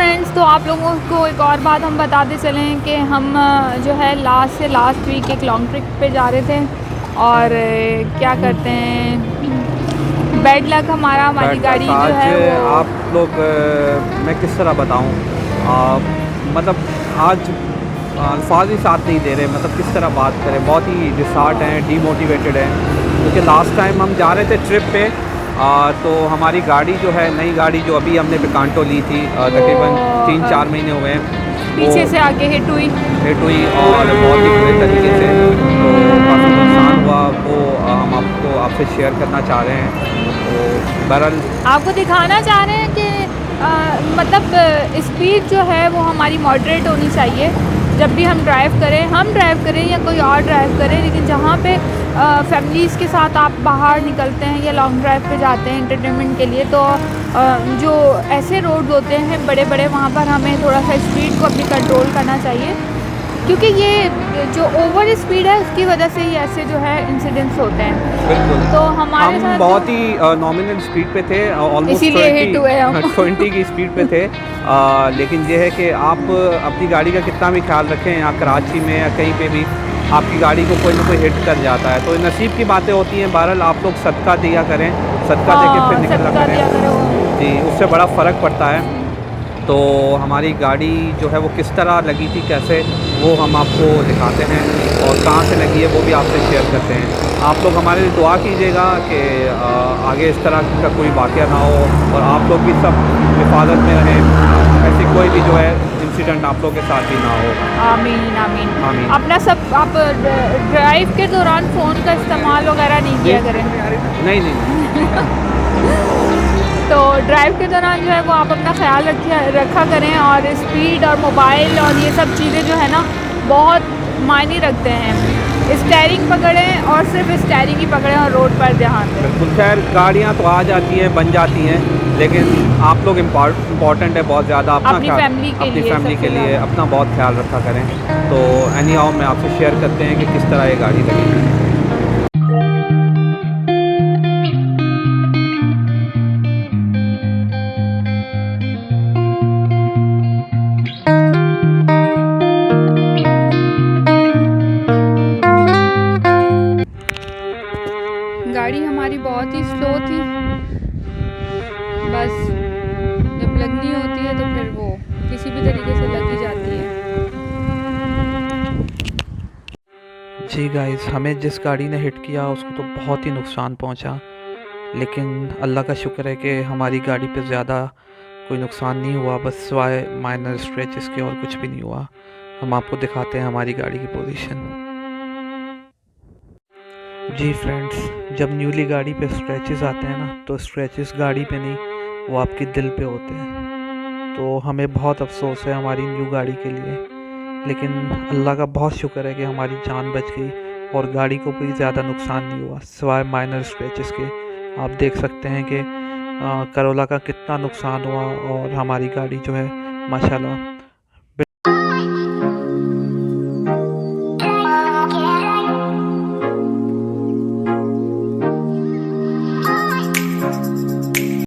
Friends, तो आप लोगों को एक और बात हम बताते चलें कि हम जो है लास्ट वीक एक लॉन्ग ट्रिप पे जा रहे थे और क्या करते हैं, बैड लक हमारी गाड़ी जो आज है वो आप लोग मैं किस तरह बताऊं, मतलब आज अल्फाज ही साथ नहीं दे रहे, मतलब किस तरह बात करें। बहुत ही डिसहार्ट हैं, डीमोटिवेटेड हैं, क्योंकि लास्ट टाइम हम जा रहे थे ट्रिप पे। तो हमारी गाड़ी जो है, नई गाड़ी जो अभी हमने पिकांटो ली थी, तकरीबन 3-4 महीने हुए हैं, वो पीछे से आके हिट हुई। और बहुत ही बुरे तरीके से, तो काफ़ी नुकसान हुआ। वो हम आपसे शेयर करना चाह रहे हैं। तो बहरहाल आपको दिखाना चाह रहे हैं कि मतलब स्पीड जो है वो हमारी मॉडरेट होनी चाहिए जब भी हम ड्राइव करें या कोई और ड्राइव करे, लेकिन जहाँ पे फैमिलीज़ के साथ आप बाहर निकलते हैं या लॉन्ग ड्राइव पे जाते हैं एंटरटेनमेंट के लिए, तो जो ऐसे रोड्स होते हैं बड़े बड़े, वहाँ पर हमें थोड़ा सा स्पीड को अपनी कंट्रोल करना चाहिए, क्योंकि ये जो ओवर स्पीड है उसकी वजह से ही ऐसे जो है इंसिडेंट्स होते हैं। बिल्कुल, तो हमारे हम साथ बहुत ही नॉमिनल स्पीड पे थे, ऑलमोस्ट इसीलिए हिट हुए हम 20 की स्पीड पे थे। लेकिन ये है कि आप अपनी गाड़ी का कितना भी ख्याल रखें, यहाँ कराची में या कहीं पे भी आपकी गाड़ी को कोई ना कोई हिट कर जाता है, तो नसीब की बातें होती हैं। बहरहाल आप लोग सदका दिया करें, सदका दे के फिर निकला सबका दिया करें करो। जी, उससे बड़ा फ़र्क पड़ता है। तो हमारी गाड़ी जो है वो किस तरह लगी थी, कैसे, वो हम आपको दिखाते हैं, और कहाँ से लगी है वो भी आपसे शेयर करते हैं। आप लोग हमारे लिए दुआ कीजिएगा कि आगे इस तरह का कोई वाक़या ना हो, और आप लोग भी सब हिफाजत में रहें, ऐसी कोई भी जो है इंसिडेंट आप लोग के साथ भी ना हो। आमीन आमीन। आमीन। अपना सब आप ड्राइव के दौरान फ़ोन का इस्तेमाल वगैरह नहीं किया करें। नहीं नहीं तो ड्राइव के दौरान जो है वो आप अपना ख्याल रखा करें, और स्पीड और मोबाइल और ये सब चीज़ें जो है ना बहुत मायने रखते हैं। स्टेयरिंग पकड़ें और सिर्फ स्टेयरिंग ही पकड़ें और रोड पर ध्यान दें। बिल्कुल। खैर, गाड़ियाँ तो आ जाती हैं, बन जाती हैं, लेकिन आप लोग इम्पॉर्टेंट है बहुत ज़्यादा। अपनी फैमिली के लिए अपना बहुत ख्याल रखा करें। तो एनी हाउ में आपसे शेयर करते हैं कि किस तरह ये गाड़ी लगी। गाड़ी हमारी बहुत ही स्लो थी, बस जब लगनी होती है तो फिर वो किसी भी तरीके से लग ही जाती है। जी गाइस, हमें जिस गाड़ी ने हिट किया उसको तो बहुत ही नुकसान पहुंचा, लेकिन अल्लाह का शुक्र है कि हमारी गाड़ी पे ज़्यादा कोई नुकसान नहीं हुआ, बस सिवाय माइनर स्क्रैचेस के और कुछ भी नहीं हुआ। हम आपको दिखाते हैं हमारी गाड़ी की पोजीशन। जी फ्रेंड्स, जब न्यूली गाड़ी पे स्क्रैचेस आते हैं ना, तो स्क्रैचेस गाड़ी पे नहीं, वो आपके दिल पे होते हैं। तो हमें बहुत अफसोस है हमारी न्यू गाड़ी के लिए, लेकिन अल्लाह का बहुत शुक्र है कि हमारी जान बच गई और गाड़ी को कोई ज़्यादा नुकसान नहीं हुआ सिवाय माइनर स्क्रैचेस के। आप देख सकते हैं कि करोला का कितना नुकसान हुआ, और हमारी गाड़ी जो है माशाल्लाह